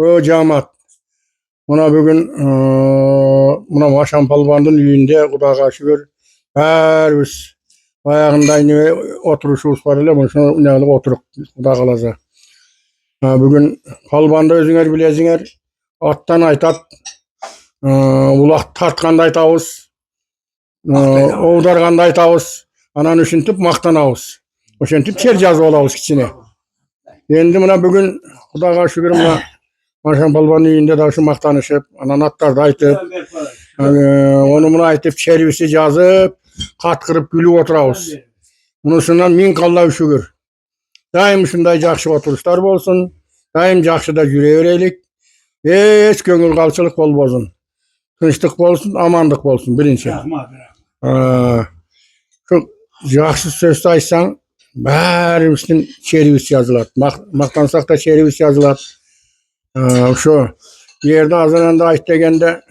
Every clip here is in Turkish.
O camat. Buna bugün buna Maşan Palvan'ın üyünde Kudağa şükür her biz ayağında yine oturuşumuz var ile bunu ne alıp oturup Kudağa kalacak. Bugün Palvan'da özünger bilezinger attan aytat ulak tartkanda aytavuz oğdarganda aytavuz anan üşüntüp maktanavuz. Oşentip çer жазып alabız kiçine. Endi buna bugün Kudağa şükür buna Maşan Palvan'ın üyünde de şu maktanışıp anan attardı aytıp onu buna aytıp çervisi жазып katkırıp gülüp oturabız. Bunusundan min kallah şükür. Daim şunday jakşı oturuşlar bolsun. Daim jakşı da yüreğireylik. Hiç köngül kalçılık bolbozun. Tınçlık bolsun, amanlık bolsun birinci. Şu jakşı söz aytsan bärimizin çervisi yazılat. Maktansak da çervisi yazılat. Şu yerde azananda ayt degende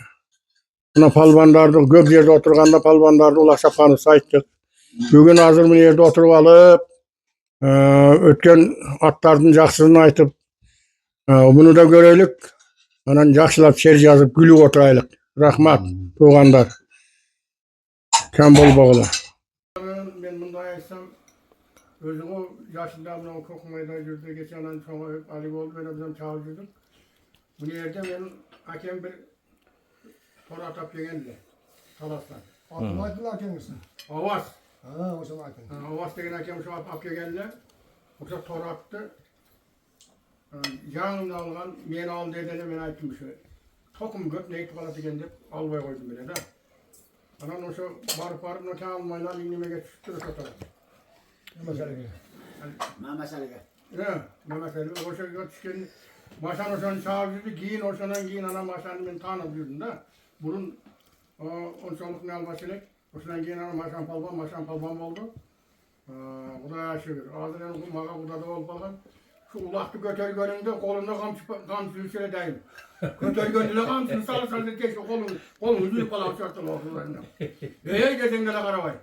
buna palvandardı, göp yerde oturganda palvandardı ulaşa panıs ayttık. Bugün hazır bir yerde oturup alıp ötken atlardın jakşısını aytıp bunu da göreylik. Anan jakşılap şer yazıp gülüp oturaylık. Rahmat tuğandar. Kem bolboğulu. Ben bunda aytsam özüm o yaşında buna okumayda yürüdü geçen an sonra Ali oldu ben bizim çağırdım. Bu yerde benim hakem bir tor atap geldi. Talastan. Atmaydılar kendisi. Avaz. O zaman hakem. Avaz degen hakem şu atap geldi. Yoksa tor attı. Yanımda algan, meni al dediğine ben aytdım şu. Tokum göt neyip kalatı geldi, albay koydum bile de. Anan o şu barıp ne kalmayla linime geçişti de satarım. Ne mesele ki? Ne mesele ki? Ne mesele? O şu götüşken Maşan Oşan'ı çağırdı, giyin Oşan'dan giyin ana Maşan'ı ben tanıdıyordum da. Bunun onçalık ne almasıyla, Oşan'dan giyin ana Maşan Palvan oldu. Kudaya şükür. Ağzından mağa kudada olup kalkan. Şu ulaktı götür gönlünde kolunda kamçılı şöyle deyim. Götür gönlünde kamçılı sarı keşke kolunu üzülüp kalan şartlı ortalarından. Geçen de karavay.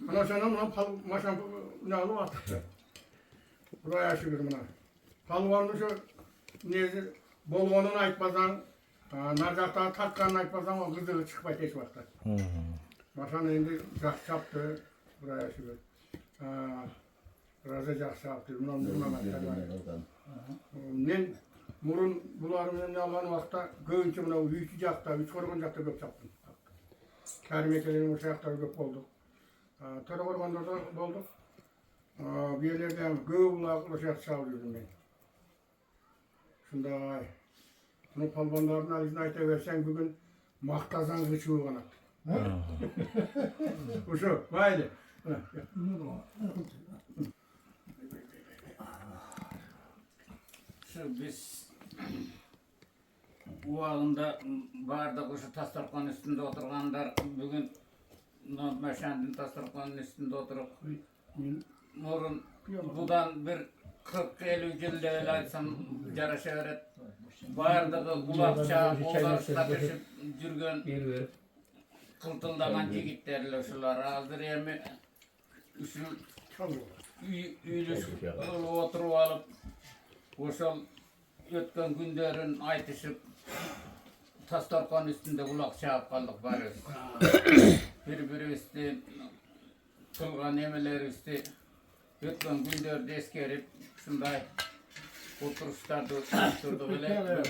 Ana sana Maşan ne alıp attık. Kudaya şükür buna. Palvanlı şu nezir bolgonun aytmasan, narcakta tatkanın aytmasan o kızılı çıkmay teş vakti. Maşan endi jakşı yaptı. Buraya şükür. Raza jakşı yaptı. Men murun bularımın algan vaqtda göğünçe mına üyücü jakta, üç korgon jakta köp çaptım. Karimetelerin o şayaktары köp bolduk. Töre korgonlarda bolduk. Bir yerlerde göğü bulak o şayakta çağırıyordum ben. Şunday. Bunu palvanların alizini aytıversen bugün maktazan gıçığı kanat. Uşu, bayli. Biz bu ağında barda kuşu tasarrufun üstünde oturganlar bugün Maşan'ın tasarrufunun üstünde oturup Nur'un budan bir 40-50 yılda öyle aytsam jaraşa öğret. Bardağı kulakça, oğlarışta düşüp жүрген kıltıldagan jigitlerle şular hazır emi şu üylüşüp oturup alıp oşol ötken günlerin aytışıp tasarrufun üstünde kulak çağıp kaldık barız. Bir üstü kılgan emeler üstü ötken günlerde eskerip şunday oturuşlarda oturdu böyle.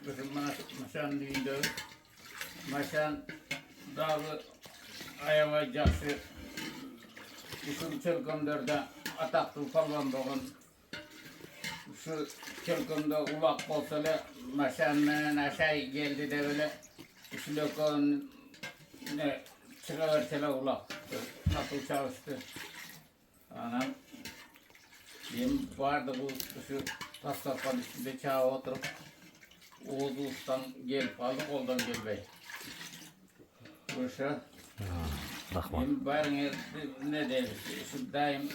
Bizim Maşan'ın düğünde Maşan dağı ayava jakşı usul çölkönlerde ataklı palvan boğun şu çölkönde ulak bolsalı Maşan'ın aşağı geldi de böyle usulökön ne çıkıvertele ulak tatlı çalıştı. Anam benim vardı bu şu tasarrufun üstünde çağa oturup Oğuz'dan gelip aldık, oldan gelbey. Boşa. Benim barın ne deyip, şu daim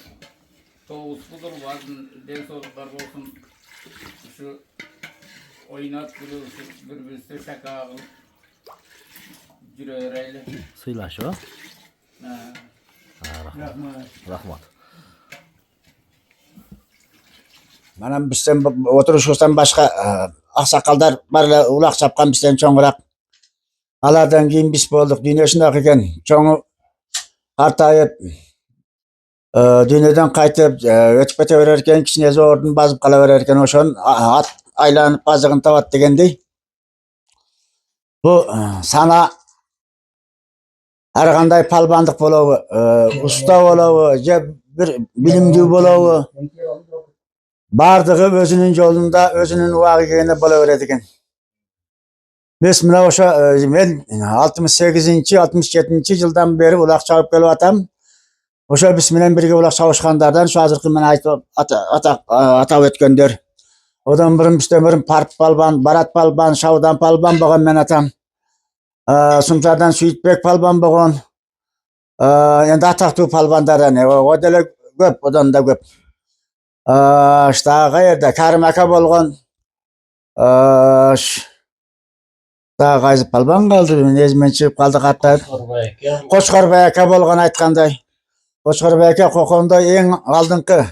Toğuz budur vardı, ders oluklar olsun. Şu oynat buluyor, şu birbirisi şaka ağıl. Yüreğiyle. Sıylaş o. Rahmat. Mana bizden oturuşdan başka aksakallar barla ulak çapkan bizden çoğurak. Alardan keyin biz bolduk. Dünya şundaq eken. Çoğu kartayıp dünyadan qaytıp ötüp kete vererken kişine zorun bazıp kala vererken oşon at aylanıp bazıgın tabat degendey. Bu sana her kanday palbandık bolağı, usta bolağı, bir bilimci bolağı, bardığı özünün yolunda, özünün vakiğine bolaverediken. Biz mina oşa men 68-ci, 67-ci yıldan beri ulak çalıp gelip atam. Oşa biz bilen birge ulak çalışkanlardan şu hazırkı men atap ötkönдөр. Odan birim bizden birim Parp Palban, Barat Palban, Şavdan Palban boğan men atam. Sumtardan Süyitbek Palban boğan. Endi ataklı palbanlardan o dele köp, odan da köp. İşte gayerде Karim aka bolğan. Daha qaysı palban kaldı, nezmen çıkıp kaldı hatta. Qo'chqorbay aka bolğan aytkanday. Qo'chqorbay aka Qo'qonda eng aldınqı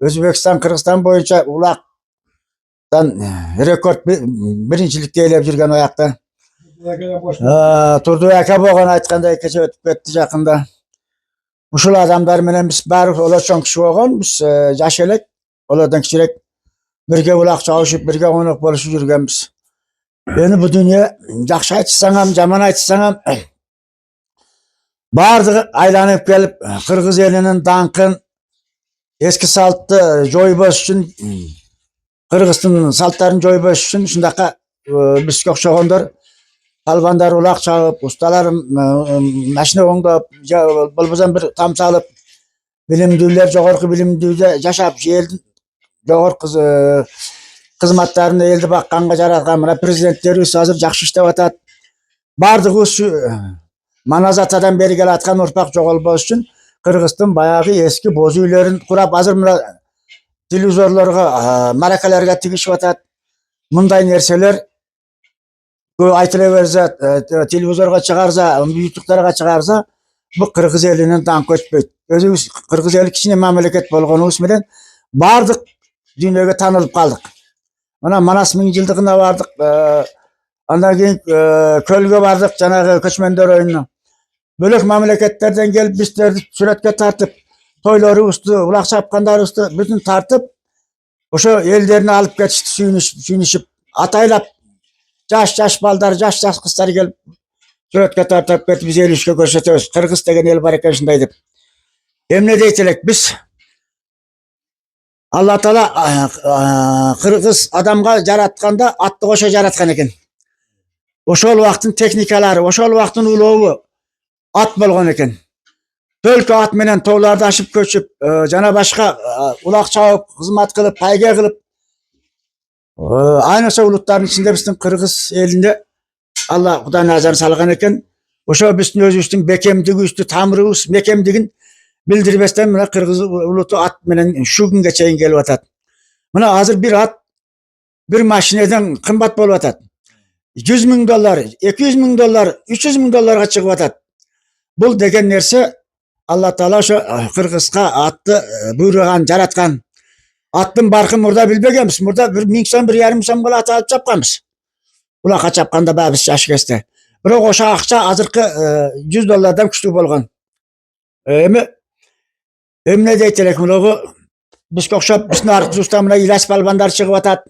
Özbekistan, Kırgızstan boyunca ulaqdan rekord birinchilikte elep жүрген oyaqda. Turduy aka bolğan aytkanday keche ötüp ketdi jaqında. Uşul adamlar menen biz bari olar çoğ kişi bolğan, biz jaş elek, olardan kichirek birge ulaq çalışıp, birge qo'noq boluşup жүрgenmiz. Beni bu dünya yaxşı aytsaң ham, jaman aytsaң ham bardığı aylanıp gelip Kırgız elinin dankın eski saltı joyboş üçün Kırgız'ın saltlarını joyboş üçün şundaka biz kökşogondor palbandar ulaq çalıp, ustalar maşina oңдоп, bolbosam bir tam çalıp bilimdüler, jogorku bilimdüde jaşap elin jogorku kızmatlarını elde bakkanга jaratkan mına prezidentlerimiz hazır jakşı işlep atat. Bardığı şu manazatadan beri gel atkan urpak jogolboş üçün Kırgız'ın bayağı eski boz üylerin kurap hazır mına televizorlarga, marakalarga tigişip atat. Mınday nerseler aytıla berse, televizorga çıkarsa, YouTube'larga çıkarsa bu Kırgız elinin dank ötpeyt. Özümüz Kırgız eli kichine memleket bolğonubuz menen bardık dünyaga tanılıp kaldık. Mana Manas 1000 yıldığına vardık. Ondan keyin Kölge bardık janagı köçmender oyununa. Bölek memleketlerden gelip bizlerdi suratga tartıp, toylary ustu, ulaq çapkandar ustu bütün tartıp oşo ellerini alıp ketişti suyunuşup, ataylap jaş baldar, jaş kızlar gelip suratga tartıp ketip biz el işke görsetebiz. Kırgız degen el bar eken şunday dep. Emne deytilek biz Allah Taala Kırgız adamga jaratkanda atты koşa jaratkan eken. Oşol wagtın teknikalary, oşol wagtın uloğu at bolğan eken. Tölkü at menen toglarda aşıp köçüp, jana başka ulaq çalıp, hizmet kılıp, payga kılıp, aynı ulutların içinde bizden Kırgız elinde Allah Huda nazarı salgan eken. Oşo bizden özübüzdün bekemdigi üstü tamırыбыз, mekemdigin bildiribesden mına Kırgız ulutu at menen şu günge çeyin gelip atat. Mına hazır bir at bir maşineden kımbat bolup atat. $100.000, $200.000, $300.000 çıkıp atat. Bul degen nerse Allah Taala şu Kırgızga atты buyruğan, jaratkan. Attın barkın murda bilbegemiz. Murda bir 1000 so'm, 1,5 so'm bola at alıp çapkanmiz. Ulaqqa çapkanda babız jaş kesdi. Biroq oşa akça azırkı $100'dan küçük bolğan. Emne deytilek mulağı biz okşap bizden arqı ustamına İlyas Palbandar çıkıp atat.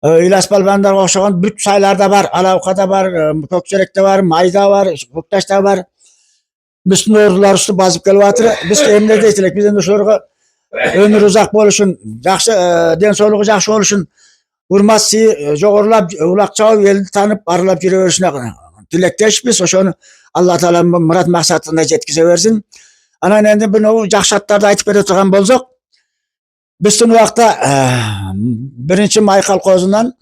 İlyas Palbandar okşagan büt saylarda var, Alavka'da var, Kökçerek'te var, Mayda var, Köktaş'ta var. Bizden ordular üstü bazıp gelip atır. Biz emne deytilek bizden uşlarga ömür uzak boluşun, jakşı den soğluğu jakşı oluşun, urmatçı jogorulap, ulaq çalıp eldi tanıp arılap jüre berişine tilekteşpiz. Oşonu Allah Taala murat maksatına jetkize versin. Anan endi bunu jakşatlarda aytıp bere turgan bolsok, bizden wagtda birinci may kolkozundan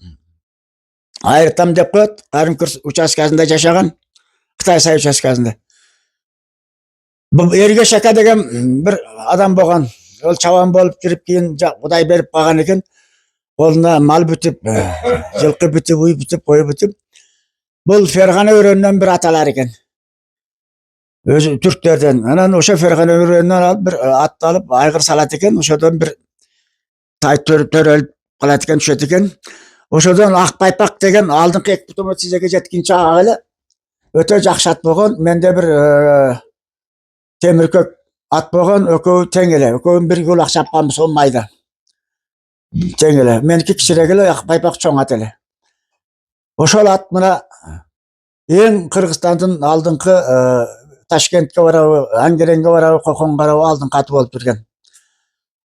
ayırtam dep koyot. Karimkurs uchastkasında jaşagan, Xitay say uchastkasında. Bu Erge Şaka degen bir adam bolğan. Ol çaban bolup kirip keyin Huday berip kalgan eken. Koluna mal bütüp, жылкы bütüp, uy bütüp, koyu bütüp. Bul Fergana örönden bir atalar eken. Özü Türklerden. Anan oşa Fergana örönden alıp bir at alıp aygır salat eken. Oşadan bir tay törölüp kalat eken, düşet eken. Ошодон Акбайпак деген алдыңкы 2 бутон тизеге жеткинче ага эле өтө жакшы ат болгон. Менде бир темиркөк ат болгон, экөө тең эле. Экөөнүн бирге улак чапканбыз сол майда. Тең эле. Меники кичирээк эле, Акбайпак чоң ат эле. Ошол ат мына эң Кыргызстандын алдыңкы Ташкентке барабы, Ангеренге барабы, Коконго барабы алдыңкы аты болуп жүргөн.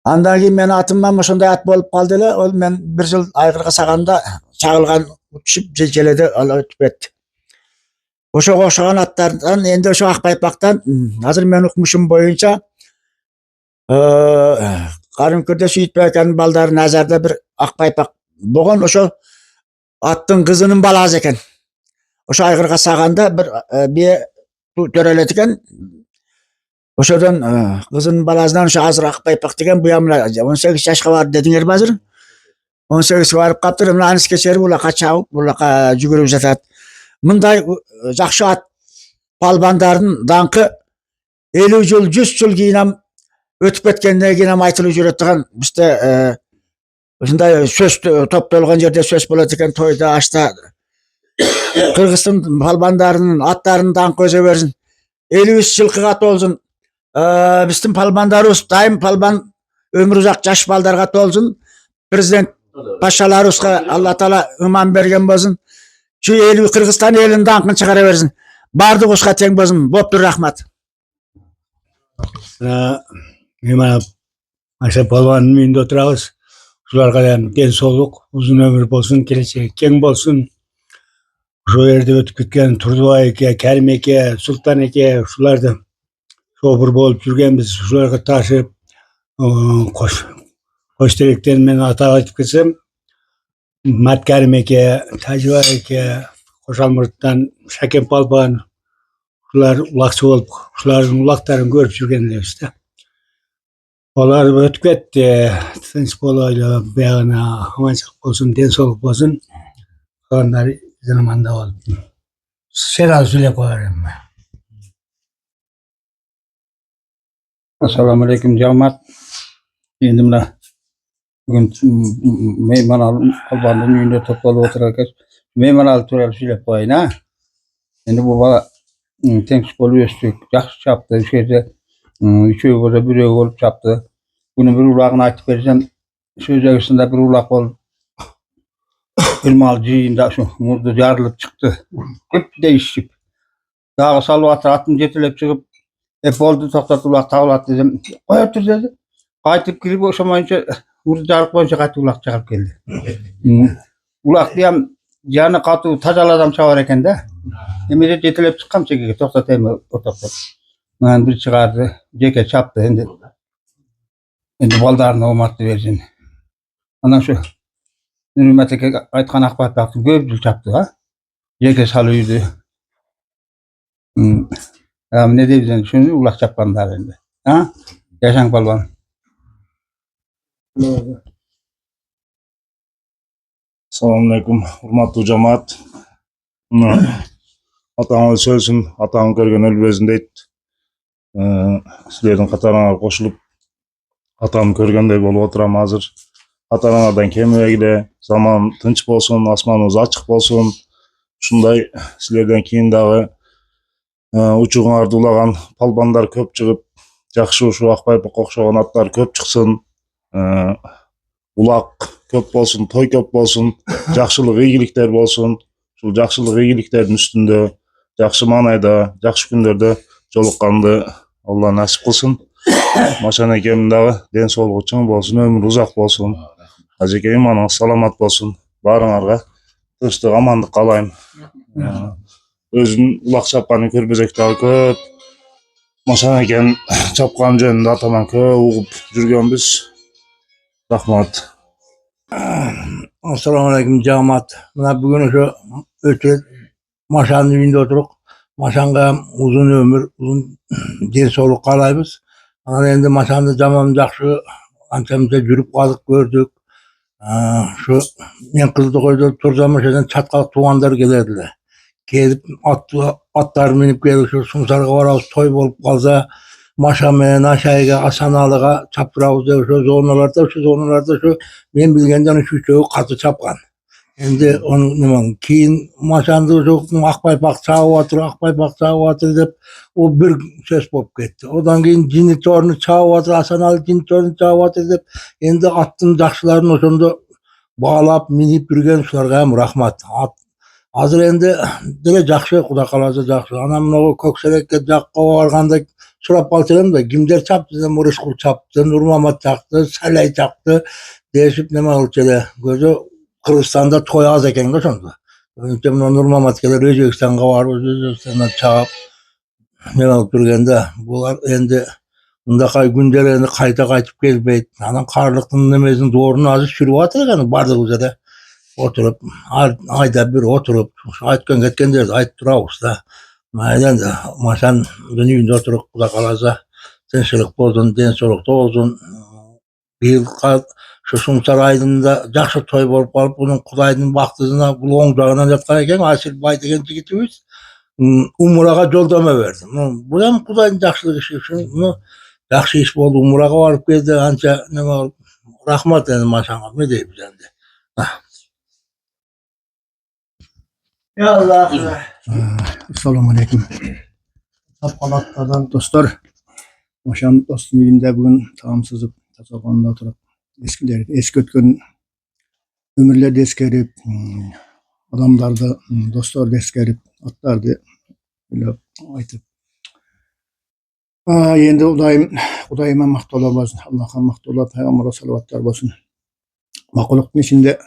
Андан кийин менин атымдан ошондой ат болуп калды эле. Ол мен 1 жыл айгырга саганда чагылган учуп желеде ала өтүп кетти. Ошого окшогон аттардан энди ошо Акбайпактан азыр менин укмушум боюнча Карымкүрдө Сүйтбек аканын балдары Назарда бир Акбайпак болгон. Ошо аттын кызынын баласы экен. Ошо айгырга саганда бир бие төрөлөт экен. Ошодон кызынын баласынан ошо азыр Акбайпак деген буям 18 жашка барды дедиңерби азыр? 18 барып каптыр. Мына анысы кечери улакка чабып, улакка жүгүрүп жатат. Мындай жакшы ат палбандардын даңкы 50 жыл, 100 жыл кийин өтүп кеткенден кийин айтылып жүрөт деген бизде ушундай сөз топтолгон жерде сөз болот экен, тойда, ашта. Кыргыздын палбандарынын аттарынын даңкы өзө берсин. 53 жылкыга толсун. Биздин палбандарыбыз дайым палбан өмүр узак жаш балдарга толсун. Президент пашаларыбызга Алла Таала ыман берген болсун. Şu Kırgızstan elinin dankını çıkara versin. Bardığızga teң bolsun. Boptur, rahmat. Мен Аша Палванын үйүндө отурабыз. Ушуларга ден соолук, узун өмүр болсун, келечеги кең болсун. Ошол жерде өтүп кеткен Турдубай эке, Карим эке, Султан эке, ушуларды шопур болуп жүргенбиз. Ушуларга ташып, кош теректен мен атап айтып кетсем, Маткарим эке, Тажыбай эке, Кошалмурттан Шакен Палбан, ушулар улакчы болуп, ушулардын улактарын көрүп жүрген элебиз да. Алар өтүп кетти, тынч болойлу, биягына аманчылык болсун, ден соолук болсун. Калгандар заманда болуп. Сен азыр сүйлөп кое берем. Assalamu alaikum jamat. Endi mana bugun mehmon Albandın uyunda toplalıp oturarken mehmon turali söylep koyayım ha. Endi bu bala tengsiz bolup östük, yaxşı çaptı, şu yerde üçöy bolsa biröy bolup çaptı. Bunu bir ulağını aytıp bersem, söz arasında bir ulak bolup ilmal jıyında şu murdu jarılıp çıktı. Hep değişip. Dağı salıp atır, atını jetelep çıkıp hep oldu toktat ulak tavlat dedim. Koy otur dedi. Qaytıp kirip oşamayınca murdu jarık boyunca qaytıp ulak çakıp geldi. Ulak diyem yanı katı tazaladam çavar eken de. Emire jetelep çıkkam çekege toktat emi otoktat. Ben bir çıkardı, jeke çaptı endi. Endi baldarına omatты versin. Ondan şu Nurmet'e aytkan Akbaypak'tı köp jıl çaptı ha. Jeke salıydı. Ne deyip şunu ulak çapkanlar endi. Ha? Yaşan balban. Assalamualaikum, hurmatlı cemaat. Atağın sözüm, atağın görgen ölbezin deyt. Sizlerden katarına koşulup atağın görgendey bolup oturam hazır. Ata-anadan kemegide zaman tınç bolsun, asmanımız açık bolsun. Şunday sizlerden keyin dagı uçuğuңарды ulagan palbandar köp çıkıp, jakşı uşu Akbaypakka okşogon atlar köp çıksın. Ulak köp bolsun, toy köp bolsun, jakşılık ийгиликтер bolsun. Şul jakşılık ийгиликтердин üstünde, jakşı manayda, jakşı күндөрдө jolukkandy Allah nasip kılsın. Maşan ekemin dagı den sooluğu çyң bolsun, ömür uzak bolsun. Ajeke imanыңыз salamat bolsun. Barıңarga tınçlyk, amandyk kalayım. Özünün ulak çapkany körpezek dagı köp. Maşan eken çapkan jönünde ataman köp ugup жүрgөнбүz. Rahmat. Assalamu alaikum jamat. Mına bugün şu ötü Maşanın uyunda oturup, Maşanga uzun ömür, uzun den sooluk kalaybız. Ana endi Maşandı jamam jakşı ançamızda жүрüp kaldık, gördük. Şu men Kızılkoy'da tursam şöyle çatkal tuğanlar gelirdiler. Gelip atlar minip gelip şu Sumsarga varabız, toy bolup kalsa Maşamaya, Naşayga, Asanalıga çaptırabız. Şu zonalarda şu men bilgenden şu çoğu katı çapkan. Endi onu nima keyin maşandı çok Akbaypak çağıp atır dep o bir söz bolup ketdi. Odan keyin jinitorunu çağıp atır, Hasan Ali jinitorunu çağıp atır dep endi attın jakşıların oşondo bağlap minip yürgen şularga hem rahmat. Hazır endi dile jakşı Kuda kalasa jakşı. Anam o Kökserekке jakka barganda surap kalsam da kimler çaptı da Muruşkul çaptı, Nurmamat çaktı, Salay çaktı. Değişip neme olçele gözü Kırgızstanda toy az eken de sonunda. Önce Nurmamat gelir Özbekistan'a var, Özbekistan'dan çağıp ne alıp durganda bular endi mundaka günler endi kayta kaytıp gelbeyt. Anam karlıktın nemesinin doğrunu azı sürüp atır ekan bardık üzere. Oturup ayda bir oturup aytkan ketken derdi ayt turabız da. Maydan da maşan günüynde oturup Kuda kalasa tinçlik boldun, dençolukta olsun. Bir şu Sumsar ayında jakşı toy bolup kalıp bunun Kudaydın baktığına bu oňjagyndan jatkan eken Asil Bay degen jigitimiz umraga joldama berdi. Bu hem Kudaydın jakşylyk işi şunu jakşı iş boldu, umraga baryp geldi ança neme bolup rahmat endi maşaňa ne diýip endi. Ya Allah. Assalamu alaikum. Appalatlardan dostlar. Maşan dostun evinde bugün tamamsızıp tasavvanda oturup eski ötken ömürlerde eskerip adamlarda dostlar eskerip atlardı böyle aytıp endi Kudayıma mahtola bolsun, Allah'a mahtola, Peygamber'e salavatlar bolsun. Makulukun içinde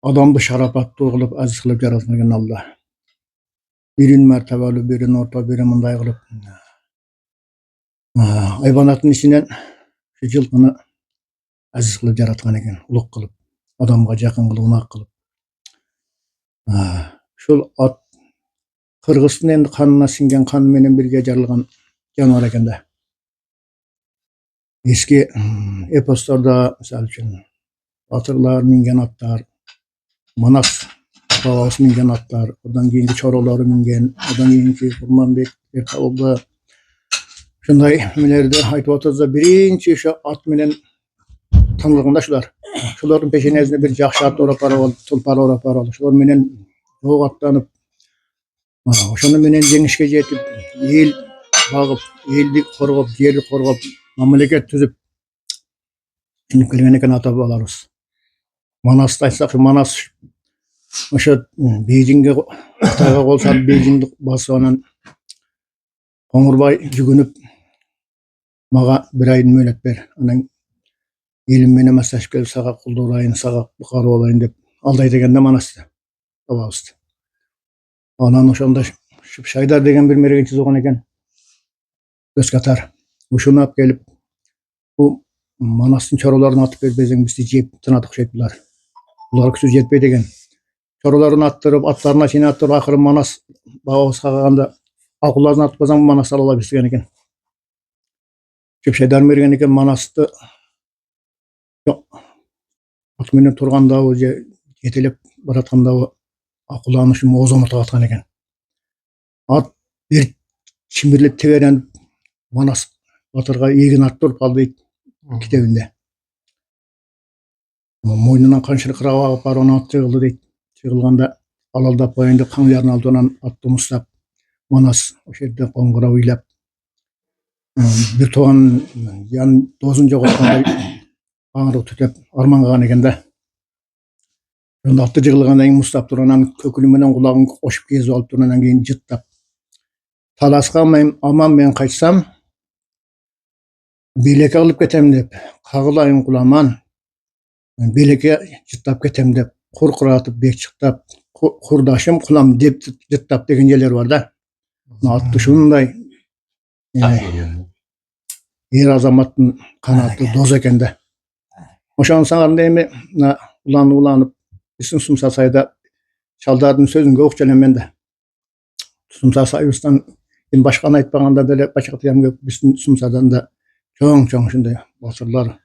adamdı şarapatlı kılıp aziz kılıp yaratmagan Allah. Birin mertebeli, birin orta, birin mınday kılıp hayvanatın içinden şu жылқыны aziz kılıp yaratgan eken, uluk kılıp, adamga jakın kılıp, unak kılıp. Şol at Kırgızstın endi kanına singen kan menen birge jarılgan janwar eken da. Eski eposlarda misal üçün batırlar mingen atlar, Manas babası mingen atlar, odan keyinki çorolary mingen, odan keyinki Kurmanbek Erkalda. Şunday melerde aytıp otursa birinci şu at menen tanılganda şular. Şuların peşinezinde bir jakşı at orapara bolup, tulpar orapara bolup, şular menen çok atlanyp, oşonu menen jeňişke jetip, el bagyp, eldi korgop, jeri korgop, mamleket tüzüp, şunu kelgen eken ata babalarыбыз. Manasты aytsak, Manas oşo Beijing'e, Kıtayga kol salıp Beijing'di basıp anan Koňurbay jügünüp maga bir ayın möhlet ber. Anan elim mene masaşıp gelip saga kulduraýyn, saga bukary bolaýyn dep aldaý degende Manasty. Bababızdy. Anan oşonda Şaýdar degen bir meregençi zogan eken. Göz katar. Uşunu ap gelip bu Manastyň çorolaryny atyp berbeseň bizdi jep tynadyk şeýpler. Bular küçük jetpey degen. Çorolaryny attyryp, atlaryna çene attyryp ahyry Manas bababız kaganda akularyny atpasaň Manas ala bilsen eken. Şeýdar mergen eken Manasty at menen turganda o yetelep baratkanda akulanyşy mozamata atgan eken. At bir çimirlep tegeren Manas batırga egin attyryp aldy kitebinde. Moýnundan kançylyk kıraba alıp bar onu at çygyldy deyt. Çygylganda alaldap goýandy kaňlaryny aldynan atdy mustap Manas o şerde goňgura uylap bir toğan yan dozun jogotganda aňyry tutap armangagan eken da. Onda atdy jygylgandan keyin mustap turanan kökülü menen kulagyny goşup gezip alyp turandan keyin jyttap talaska aman men kaçsam beleke alıp ketem dep kagylaýyn kulaman beleke jyttap ketem dep kurkuratyp bekçiktap kurdaşym kulam dep jyttap degen jeler bar da. Atdy şunday er azamatyň kanaty doz eken da. Oşan saňarynda emi ulanyp isin Sumsar saýda çaldardyň sözüňe okçalan da. Sumsar saýystan in başgany aýtpaganda bele başgatyam köp bizim Sumsardan da çoň şunday basırlar.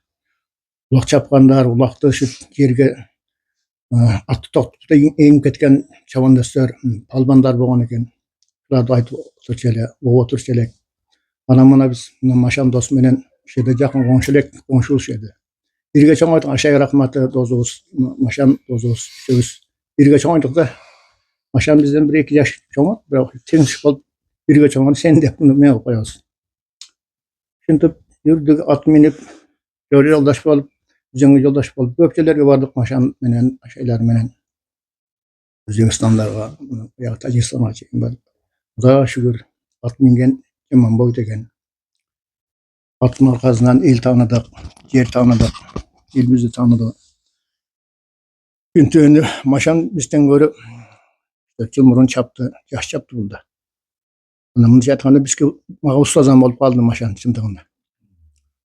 Ulak çapgandar, ulakty şu yerge atty toktup eňip ketken çawandaslar, palbandar bolgan eken. Şulardy aýtyp oturçele, oturçelek. Ana mana biz maşan dost menen şeýde jakyn goňşulek, goňşul şeýde. Birge çoğun oytuk aşağı rahmatı dozumuz, maşan dozumuz, üçümüz. Birge çoğun oytuk da maşan bizden 1-2 yaş çoğun, biraz teniş olup birge çoğun sen de bunu ne koyuyorsun. Şimdi yürüdük at minip, yoldaş olup, bizden yoldaş olup, köpçelerge vardık maşan menen, şeyler menen. Özbekistanlarga, ya Tacikistan'a çekin ben. Daha şükür at mingen hemen boyut eken. Atın arkasından el tanıdık, yer tanıdık, el bizi tanıdı. Güntüğünü maşan bizden görüp cumhurun çaptı, yaş çaptı burada. Bunun jatağında bizge mağa ustazam olup kaldım maşan çımdığında.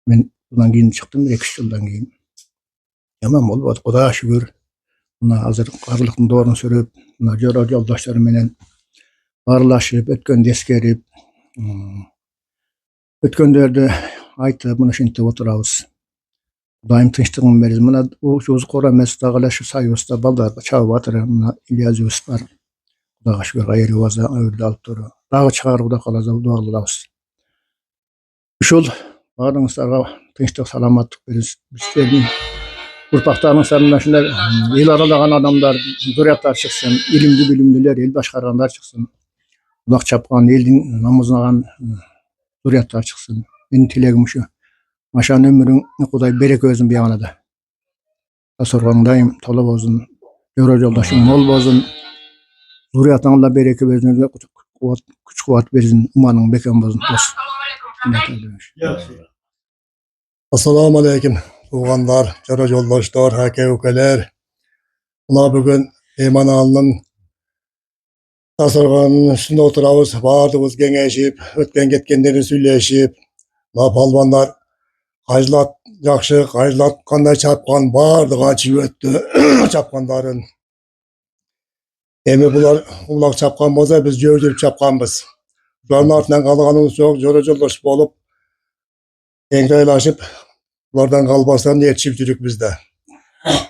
Ben bundan keyin çıktım 2-3 yıldan keyin. Tamam oldu, o da şükür. Buna hazır qarılıqın doğrunu sürüp, buna jora yoldaşları menen arlaşıp, ötkön deskerip, ötkönlerde aytып, bunu şinte oturabız. Daim tinçligin beriz. Buna o söz koramas dağla şu sayısta baldarga çağıp atır. Buna İlyas Yusuf var. Dağa şükür gayri vaza öyle alıp durur. Dağa çıkarıp da kalaza doğrulabız. Şol barыңızlarga tinçlik salamatlık beriz. Bizlerin urpaktarının sarında şunda el aralagan adamlar, zuriyatlar çıksın, ilimli bilimliler, el başkaranlar çıksın. Kulak çapkan, eldin namazlagan zuriyatlar çıksın. Benim tilegim şu. Maşan ömrün Kuday berek özün bir yanada. Tasorgandayım, tola bozun, yoro yoldaşım mol bozun. Zuriyatın Allah bereki versin, güç kuvvet versin, umanın beken bozun. Assalamu alaikum. Tuğanlar, jara yoldaşlar, hake ukeler. Buna bugün Eyman Ağa'nın tasarganın üstünde oturabız, bardığımız gengeşip, ötken ketkenleri söyleşip, palvanlar kayılat jakşı, kayılat kanday çapkan, bardığı açı öttü çapkanların. Emi bular ulak çapkan bolsa biz jörjürüp çapkanbız. Buların artından kalganımız yok, jara yoldaş bolup, engaylaşıp, bulardan kalbastan yetişip bizde.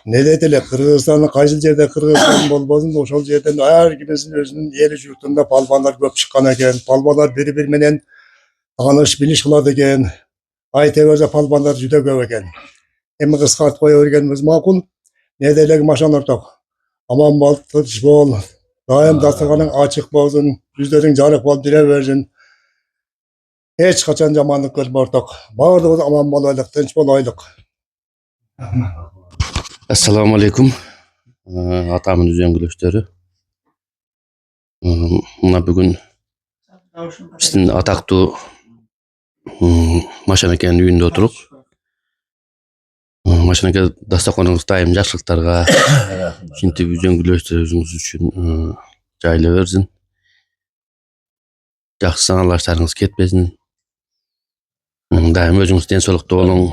Ne dediler? Kırgızistan'ın kaysı yerde Kırgızistan bolbozun da oşol yerden her kimisinin özünün yeri yurtunda palvanlar köp çıkan eken. Palvanlar biri menen tanış biliş kıladı eken. Ayteverze palvanlar juda köp eken. Emi kıskart koya örgenimiz makul. Ne dediler maşan ortak. Aman bol, tırış bol. Daim dastıganın açık bolsun. Yüzlerin canık bol dire versin. Hiç kaçan zamanlık görme ortak. Bağırdığımız aman bol aylık, tınç bol aylık. Assalamu alaikum. Atamın düzen güleşleri. Buna bugün bizden ataklı Maşaneke uyunda oturup Maşaneke dastakonumuz daim jakşılıklarga şinti düzen güleşleri özüңüz üçün jayla versin. Jakşı sanalaşlarınız ketmesin. Daim özüңüz densolukta bolun.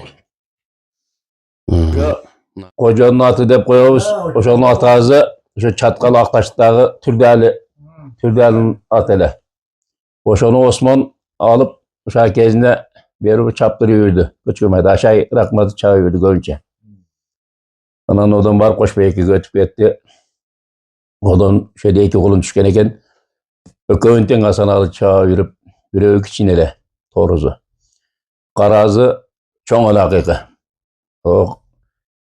Kocanın atı dep koyabız. Oşonun atazı şu Çatkal Aktaş'tagı Türdal'ın atele. Oşonu Osman alıp uşak kezine berip çaptırıyordu. Küçükmedi aşağı rakmadı çağırıyordu görünce. Anan odan var koşbeyki götüp etti. Odan şeyde iki kolun düşken eken ökövünten Hasan alı çağırıp bir ök içinele toruzu. Karazı çoğun alakıkı.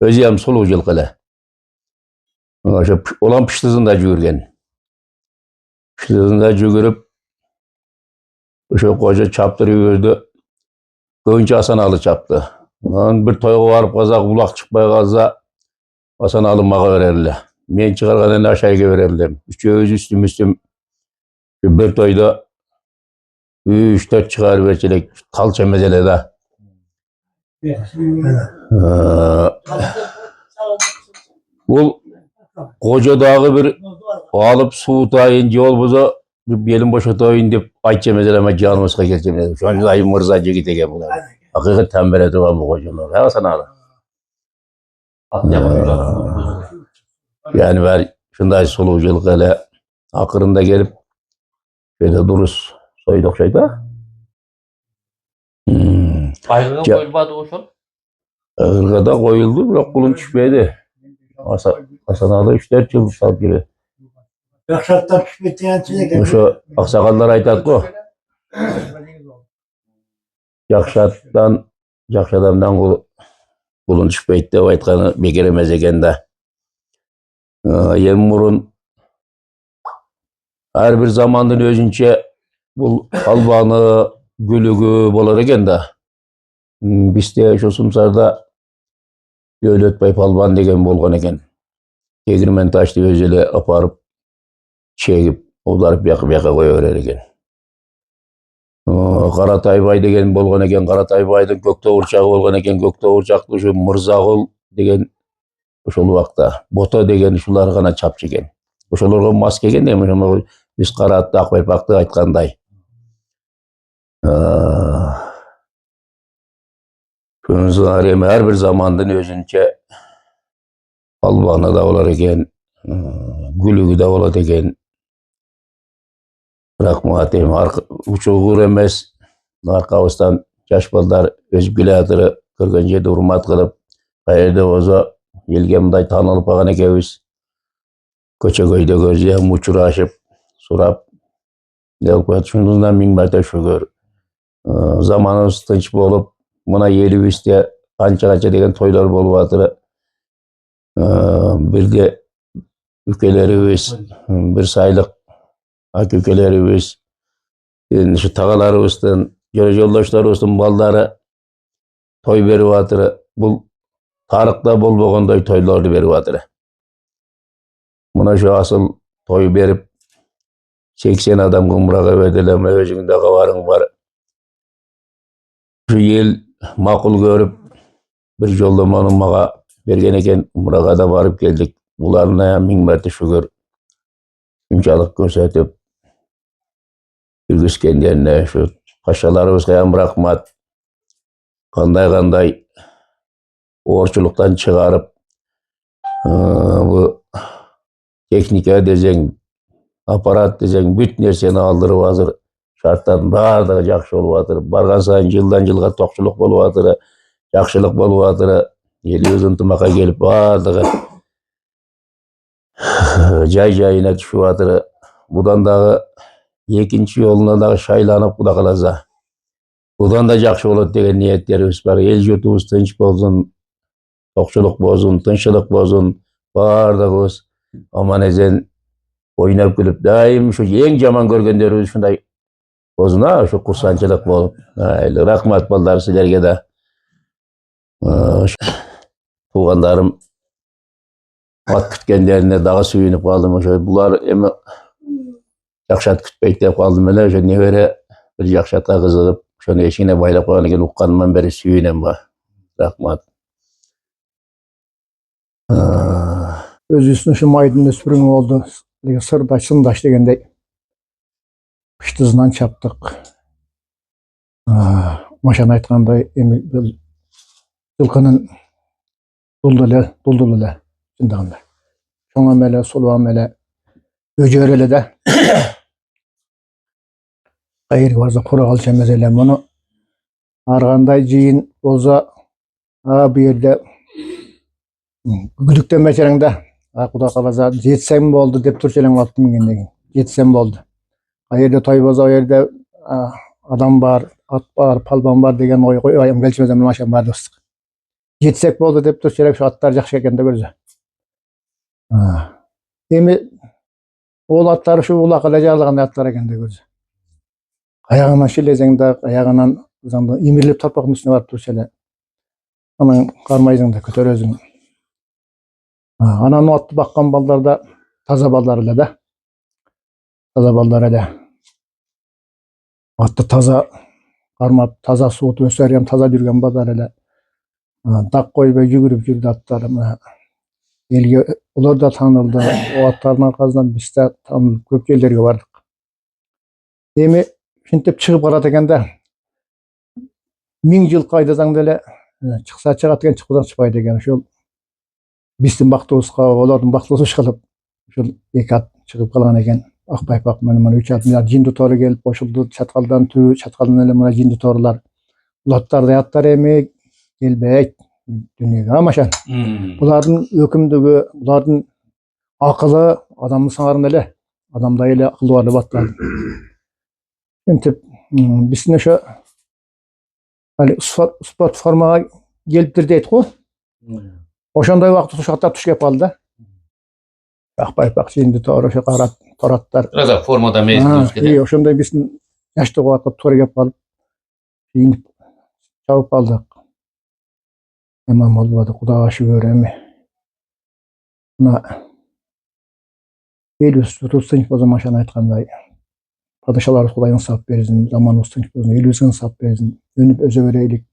Özüyem solu yılkılı. Olan piştizinde jürgen. Piştizinde jürgürüp şu koca çaptırıyordu. Köyünce Hasan alı çaptı. Bir toyga varıp kazak ulak çıkmaya kalsa Hasan alı mağa verirli. Men çıkargadan aşağıya verirdim. Üçüğüz üstüm bir toyda 3-4 çıkar verçelik kalça mezelede. Bu koca dağı bir alıp suğutayın yol buza belim boşatayın deyip aytça mezeleme canımızga geleceğim. Şu an ayım mırzacı gitegen bunlar. Hakikat tembele duran bu kocalar. Ya sana ala. Yani ben şunday soluculuk hele akırında gelip şöyle duruz soyduk şeyde. Ayrıca koyulmadı o şol. Irgada koyuldu, bırak kulun düşmedi. Hasan alı 3-4 yıl sal gibi. Yakşattan küçükten çilek. Şu aksakallar aytat ko. Yakşat'tan bulun düşpeyt dep aytkany beker emes eken da. Endi murun her bir zamandın özünçe bul albany, gülügü bolar eken da. Bizde şu Sumsarda Döwletbay palban degen bolgan eken. Tegirmen taşty özele aparıp çegip olarıp yaka koyuverer eken. Karataybay degen bolgan eken. Karataybайдын Köktöwürçagy bolgan eken. Köktöwürçakly şu Mırzagul degen oşol wagtda Boto degen şular gana çapçı eken. Oşolarga mas kegen de biz Karatty Akbaypakty aytkanday. Şunun her bir zamandın özünçe albany da bolar eken, gülügü de bolat eken. Rahmat em uçuğur emes arkabızdan yaş balдар öz biladyry görgen jerde hurmat kılıp gaýerde bolsa elge mындай tanılıp bagan ekebиz. Köçe köýde gözlem uçuraşıp surap gelip şundan ming marta şükür. Zamanımız tınç bolup mına elibizde kança degen toylar bolup atyr. Bir de ükelerimiz bir saylık akökelerimiz şu tagalarыбыздын joldoşlarыбыздын baldары toy berip atyr. Bul tarıkta bolbogondoy toylарды berip atyr. Mına şu asıl toy berip 80 adam gumraga bedeleme özüňde gabaryň bar. Şu el makul görüp bir joldomany maga bergen eken, umraga da barıp geldik. Bularına ming marta şükür. Şunçalyk görsetip ülgüskenlerine şu paşalarыбызga hem rahmat. Kanday orçuluktan çıkarıp bu teknika dejeň, aparat dejeň büt nerseni aldyryp azyr. Şartların bardygy jakşy bolup atyr. Bargan saýyn jyldan jylga tokçuluk bolup atyr, jakşylyk bolup atyr. Elimiz ıntımaka gelip bardygy jay-jayına düşüp atyr. Budan dagı ekinçi ýoluna dagı şaýlanyp kuda kalasa. Budan da jakşy bolat degen niyetlerimiz bar. El jurtubuz tınç bolsun, tokçuluk bolsun, tınççylyk bolsun. Bardygybız aman ezen oýnap gülüp daim şu eň jaman görgenlerimiz şunday bolsun ha, şu kursançylyk bolup. Rahmat ballar silerge de. Tuğanlarım at kütkenlerine dağı süyünüp kaldım. Bular emi jakşat kütpeyt dep kaldım ele. Şu nebere bir jakşata kızıgıp şonu eşiğine baylap koyan eken ukkanımdan beri süyünem ba. Rahmat. Öz üstüne şu maydın sürüm oldu. Sırdaş, sındaş degende piştizden çaptık. Maşan aytkanday yılkının duldulele şundağında. Şoňa mele, soluğa mele, öjörele de gaýry barza kuragalça mesele bunu arganday jiyin bolsa bu ýerde güdükden meçereňde Kuda kalasa jetsem boldu dep turçelem alttım mingenden. Jetsem boldu. Gaýerde toy bolsa o ýerde adam bar, at bar, palban bar degen oý goýaýam gelçmezem maşam bar dostuk. Jetsek boldu dep turçelem şu atlar jakşy eken de görse. Emi ol atlar şu ulakala jarlagan atlar eken de görse. Ayağından şilezeňde, ayağынан uzanda imirlip torpakdyň üstüne barıp turçele. Anan garmaýdyň köter özüň. Anan atty bakkan ballarda taza ballar ele de. Taza ballar ele. Atty taza garmap, taza suwup öserýän, taza jürgen ballar ele. Tak koýup ýügürüp jürdi atlarym. Elge ular da tanyldy. O atlaryň arkasyndan biz de tanılyp köp ýerlerge bardyk. Emi şintip çygyp garat ekende 1000 ýyl gaýdasaň dele çyksa çygat eken çykmadan çypaydy eken. Şol bizden baktıbızga, olardan baktıbız kalıp şol iki at çykyp kalan eken. Akbaypak mana 3 at milyar jin tutory gelip boşuldy. Çatgaldan tüy, çatgaldan ele mana jin tutorlar. Ulatlarda yatlar emi gelbek dünýäge amaşan. Bulardyň ökümdigi, bulardyň akyly adamny saňaryn ele. Adamda ele akly barly batlar. Şintip bizne şu sport formaga gelipdir deyip go. Oşonday wagt tuşakta tuş kep aldı. Bak şimdi to'g'ri shu toratlar. Biraz da formada mezun İyi, oşonday bizni yaşlı wagtda to'g'ri kep alıp kiyinip çabuk aldık. Hemen olmadı. Kudağa şükür emi. Buna Elbis tutsun o zaman şana aytkanday. Padişalar Kuday insap bersin, zaman olsun ki Elbis insap bersin. Dönüp öze vereylik.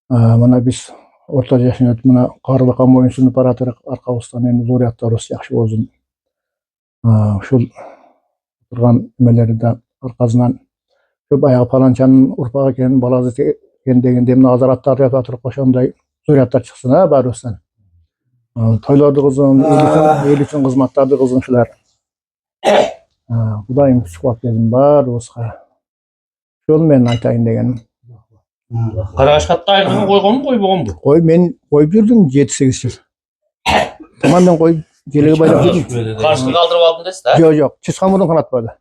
Mana biz orta yaşını mına qarlıqa moyunsunu paratırıq arqabızdan endi zuriyatlarыбыз yaxşı olsun. Şul turgan nimeleri de arkasından köp ayağı palançanın urpağı eken balazı eken degen demini azaratlar yapatırıq oşonday zuriyatlar çıksın ha bari olsan. Toylardı kızın, el için kızmatlardı kızın şular. Kudayım küçük dedim bar olsa. Şol men aytayın degenim. Karagaşkat'ta ayrılığını koygan mı koybogan mı? Koy men koyup жүрдüm 7-8 yıl. Tamam ben koyup gelege baylap жүрдüm. Karşılık kaldırıp aldın desin ha? Yok. Çiçkan kanatmadı.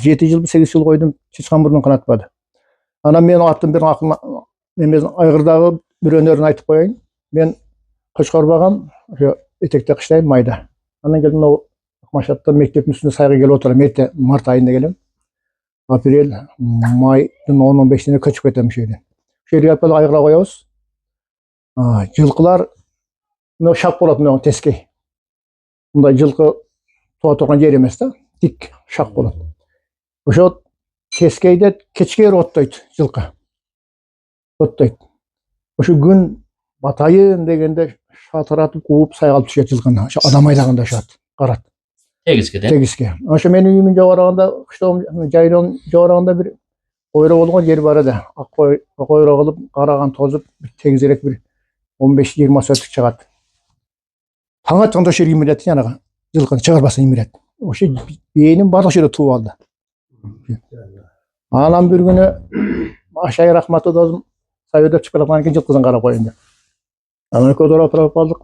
7 yıl 8 yıl koydum. Çiçkan kanatmadı. Anam men attım bir aklıma nemezin aygırdağı bir önerini aytıp koyayım. Ben Kışkar bagam şu etekte kışlayım mayda. Andan geldim o maşatta mektebin üstünde saygı gel oturuyorum. Mart ayında gelim. April, May'ın 10-15'inde kaçıp etem şeyden. Şöyle yapıp aygıra koyuyoruz. Yılkılar ne şak bolat ne teski. Bunda yılkı tuğa turgan yer emas da dik şak bolat. Oşo teskeyde keçke ottoydu yılkı. Ottoydu. Oşo gün batayın degende şatıratıp kuup saygalып düşet yılkını. Adam aydaganda şat. Karat. Tegizkeden. Tegiske. Oşo menin uyumun jogaragında, kıştoğum jayron jogaragında bir koyra bolgan yer bar edi. Koyra kılıp karagan tozup tegizerek bir 15-20 sötük çıgat. Taң atqanda şer yimiret yanaga. Yılkını çıgarbasın yimiret. Oşo beynim bardak şere tuğup aldı. Anam bir günü aşağı rahmatı dozum sayıda çıkıp algan keyin yılkızın kara koyundu. Amerika doğru oturup aldık.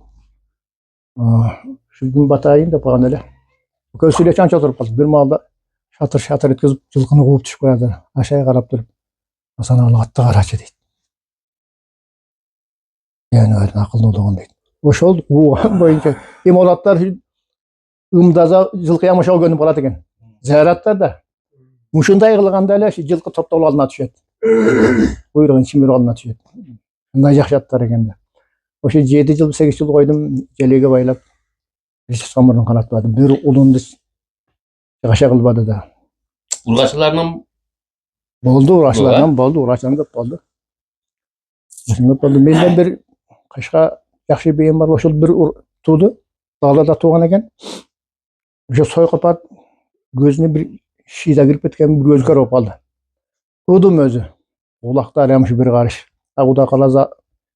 Şu gün batayın da falan öyle. Kösüyle çança oturup aldık. Bir malda şatır etkizip yılkını kovup düşüp koyardı. Aşağıya karap durup. Hasan Allah attı karaçı deydi. Yani öyle akıllı olduğun deydi. Hoş oldu. Bu boyunca. Olatlar ımdaza yılkı yamışa o gönüp alat eken. Ziyaratlar da. Muşunday kılganda öyle yılkı toptalı alına düşet. Buyurun şimdi alına düşet. Bundan yakşatlar eken de. Oşo 7 yıl 8 yıl koydum gelege baylap. Hiç samurun kanatmadım. Bir ulundu yaşa kılmadı da. Urgaçılarının Boldu uğraşlardan boldu uğraşlardan da boldu. Şimdi boldu. Menden bir kaşka yaxşı beyim var. Oşul bir tuğdu. Dağlarda tuğan eken. Oşo soy kapat gözüne bir şiza girip etken bir gözgör olup aldı. Tuğdum özü. Ulakta aramış bir karış. Aguda kalaza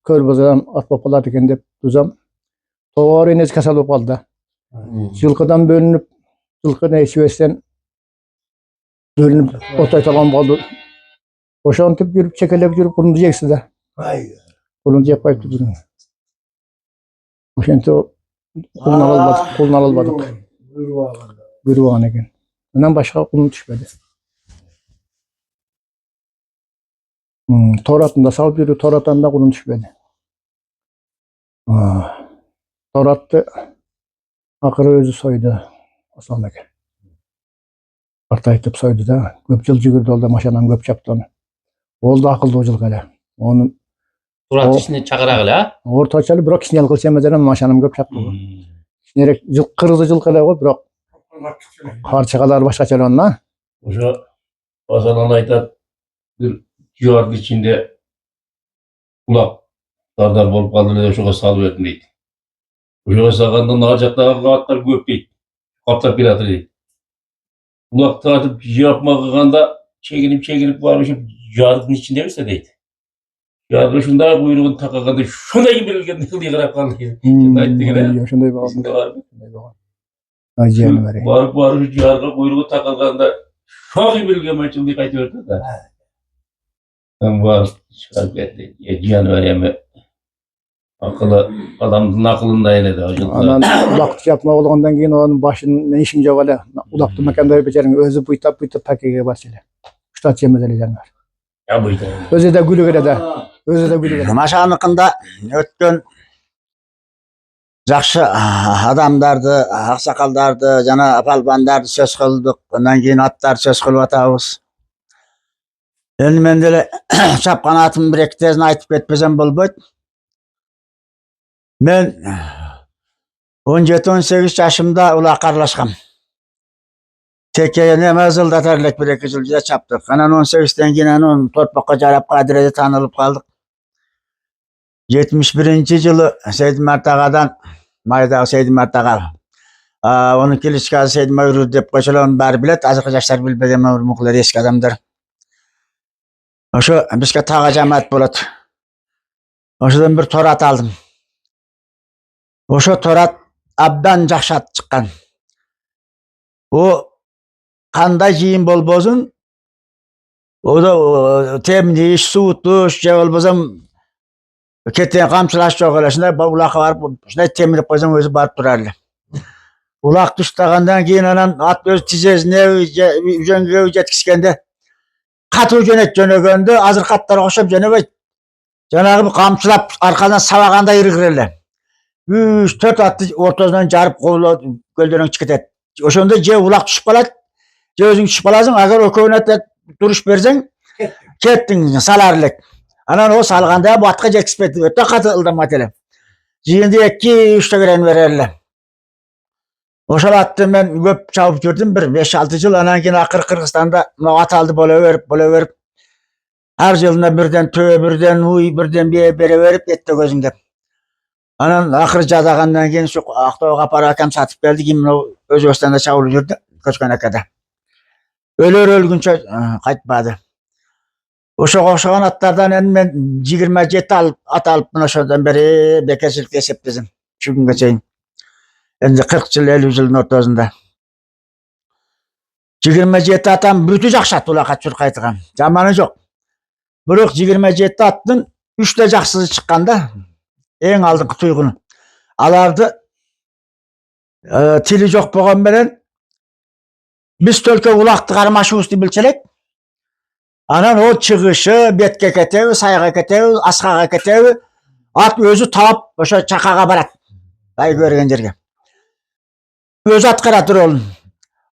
kör bazadan at bapalar eken dep tuzam. Doğru ines kasal olup aldı. Yılkıdan bölünüp yılkı neysivesten bölünüp otay talan oldu. Oşan tip yürüp çekelep yürüp bunu diyeceksin de. Bunu yapayıp durun. Oşan to kulun almadık. Buyruğan eken. Bundan başka kulun düşmedi. Toratında sal biri Torat'ında kulun düşmedi. Torat'ta akırı özü soydu. Osmanlı'da. Partaytıp soydu da. Göpçül cügürdü oldu maşanan göp çaptı onu. Oldu akıllı ocul gale. Onun Turat işini çakırak ha? ortaçalı bırak kişniyel kılsa emezeren maşanan göp çaptı. Nerek kırızı cılkı da o bırak. Harçakalar başka çalı onunla. Oşo Hasan aytar bir civarın içinde kulak dardar bolup kaldı da oşoga salıp ötün deydi. Oşoga salganda narcaktağı kağıtlar köp deydi. Kaptap bir atı deydi. Kulak tartıp yapma kılganda çekilip varmışım yargının içinde misin deydi. Yargı şunda kuyruğunu takakanda şuna gibi bilgen diye kırap kaldı. Şunday bağlı. Acıyana var. Varıp yargı kuyruğu takılganda şuna gibi bilgen maçım diye kaytıyordu da. Ben var çıkarıp etti. Cihan öğrenme. Akıllı adamın aklında öyle de acılı. Anan ulakçı yapma olgandan keyin onun başının ne işin jogale. Ulakçı mekanda becerin özü buytap pakege basılı. Ştat yemezeliler var. Ya buydu. Özü de gülü gele de. Özü de gülü gele. Maşanıkında ötken жақсы адамдарды, ақсақалдарды, жана палбандарды сөз кылдык. Андан кийин аттарды сөз кылып атабыз. Енді мен деле чапкан атым бір эки тезин айтып кетпесем болбойт. Мен 17-18 жашымда улакка аралашкам. Теке неме ызылдатар элек бір эки жыл чаптык. Анан 18-тен кийин анан торпокко жарап кадиреде таанылып калдык. 71 жылы Сейдмарт агадан, майдагы Сейдмарт ага, onun kilişkası Сейдмарт деп койсолор, onu баары билет. Азыркы жаштар билбеген мурмукулар, эски адамдар. Ошо бизге тага жамаат болот. Ошодон бир торат алдым. Ошо торат абдан жакшы ат чыккан. О кандай жыйын болбосун, о темдиш, суутуш, же болбосо кетен камчылаш жок эле. Ушундай улакка барып, ушундай темирип койсоң өзү барып турар эле. Улак туштагандан кийин анан ат өз тизесине үзөңгүгө жеткизгенде катуу жөнөгөндө азыркы аттарга окшоп жөнөбөйт. Жанагы камчылап аркадан сабагандай иргир эле. 3-4 атты ортосунан жарып көлдөрүң чыгып кетет. Ошондо же улак түшүп калат, же өзүң түшүп каласың. Агар экөөнө туруш берсең, кеттиң, салар элек. Анан о салганда бу атка жеткизбейт, өтө каты ылдамат эле. Жыйынды 2-3 төгөрөн берер эле. Ошол атты мен көп чабып жүрдүм, bir 5-6 жыл. Анан кийин акыры Кыргызстанда ат алды боло берип, ар жылына бирден төө, бирден уй, бирден бие бере берип, этте көзүң деп. Анан акыры жадагандан кийин ушу Актоого апарып акам сатып келди. Кийин Өзбекстанда чабылып жүрдү, Көчкөн акада. Өлөр өлгүнчө кайтпады. Ошого окшогон аттардан эми мен 27 ат алыпмын ошондон бери бекерчиликти эсептесем. Şu күнгө чейин. Endi 40 жыл, 50 жылдын ортосунда. 27 атам бүтү жакшы ат, улакка чуркайтыган. Жаманы жок. Бирок 27 аттын 3 жакшысы чыкканда, эң алдыңкы туйгуну. Аларды тили жок болгон менен биз төлкө улакты кармашыбызды билчелек. Анан о чыгышы, бетке кетеби, сайга кетеби, аскага кетеби, ат өзү таап ошо чакага барат. Ай көргөн жерге. Өзү аткарат ролун.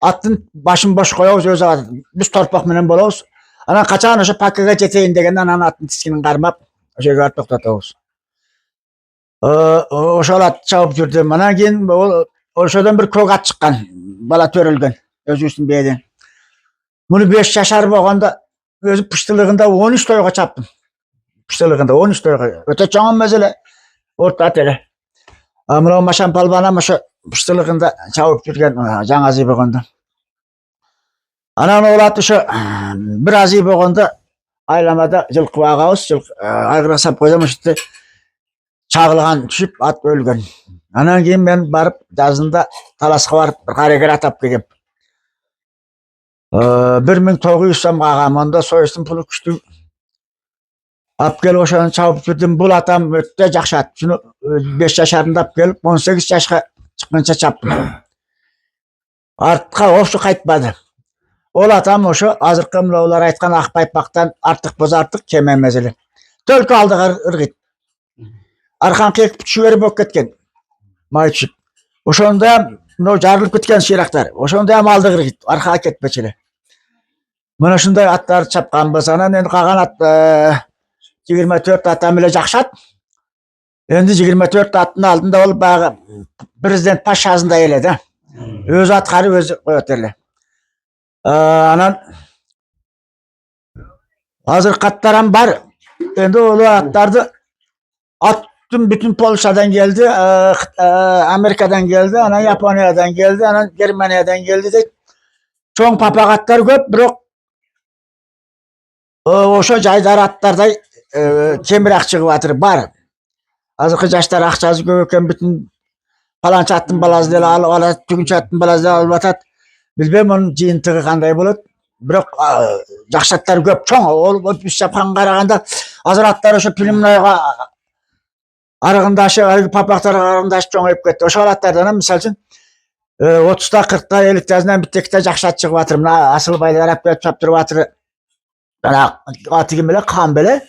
Аттын башын бош коебуз, өзү биз торпок менен болобуз. Анан качан ошо паккага жетейин дегенде анан аттын тискинин кармап, ошо жерге барып токтотобуз. Ошол ат чабып жүрдүм. Анан кийин ошодон бир көк ат чыккан, бала төрөлгөн, өзүбүздүн бээден. Муну 5 жашар болгондо өзү пыштылыгында 13 тойго чаптым. Пыштылыгында 13 тойго. Өтө чоң эмес эле, орто ат эле. Мына Машан палбанам ошо пыштылыгында чабып жүргөн жаңы азый болгондо. Анан ол ат ошо бир азый болгондо айламада жылкы багабыз, айгыра сап койсом ошо чагылган түшүп ат өлгөн. Анан кийин мен барып жазында таласка барып бир карегер атап келгем. 1900 сомго агам, онда союздун пулу күчтүү. Ап келип ошону чабып жүрдүм. Бул атам өтө жакшы ат. Шуну 5 жашарында ап келип 18 жашка чыкканча чаптым. Артка ошо кайтпады. Ол атам ошо азыркы мынаулар айткан ак байпактан артык бозартык кем эмес эле. Төлкө алдыга ыргыйт. Аркан кекип түшүбөр болуп кеткен. Май түшүп. Ошондо мына жарылып кеткен шырактар. Ошондо ham алдыга ыргыйт, аркага кетпечи эле. Мына ушундай аттар чапканбыз. Анан эми калган ат 24 атам эле жакшы ат. Endi 24 аттын алдында болуп баягы президент пашасындай эле да. Өзү аткарып өзү коет эле. Анан азыр каттарам бар. Endi ол аттарды аттын бүтүн Полшадан келди, Америкадан келди, анан Япониядан келди, анан Германиядан келди дейт. Чоң папагаттар көп, бирок ошо жайдар аттардай кемирак чыгып атыр бар. Азыркы жаштар акчасы көп экен, бүтүн паланча аттын баласы деле алат, түгүнчө аттын баласы деле алып атат. Билбейм анын жыйынтыгы кандай болот. Бирок жакшы аттар көп, чоң. Ол биз чапканга караганда азыр аттар ошо Пилимнойго арыгындашы, папактарга арыгындашы чоңоюп кетти. Ошол аттардан мисалы үчүн 30-та, 40-та, 50-тасынан биттекте жакшы ат чыгып атыр. Мына Асылбайлар арап келип чаптырып атыр. Ана аты ким эле? Кан беле?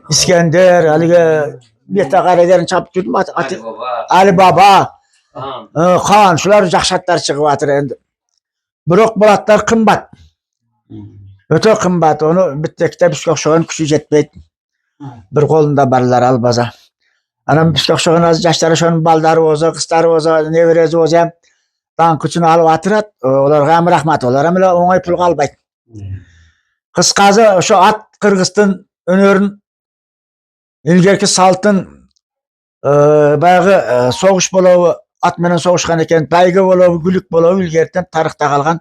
Искендер, алиге Beta qaradarini çapıp tutdum. Baba. Ali Baba, Tamam. Xan, şular yaxşı atlar çıkıp atır endi. Biroq bu atlar qimmat. Öte qimmat. Onu bittekte bizga o'xshagan kuchi jetmaydi. Bir qo'linda barlar albaza. Anam bizga o'xshagan az yoshlari shoni baldari o'zi, qizlari o'zi, nevarasi o'zi ham dan kuchini olib atirat. Ularga ham rahmat. Ular ham o'ng'ay pul qolmaydi. Qisqasi o'sha at Qirg'iziston önörün ilgarki saltın bayagı soğuş bolovi at bilan so'g'ishgan ekan, bayga bolovi, guluk bolovi ilgardan tarixda qolgan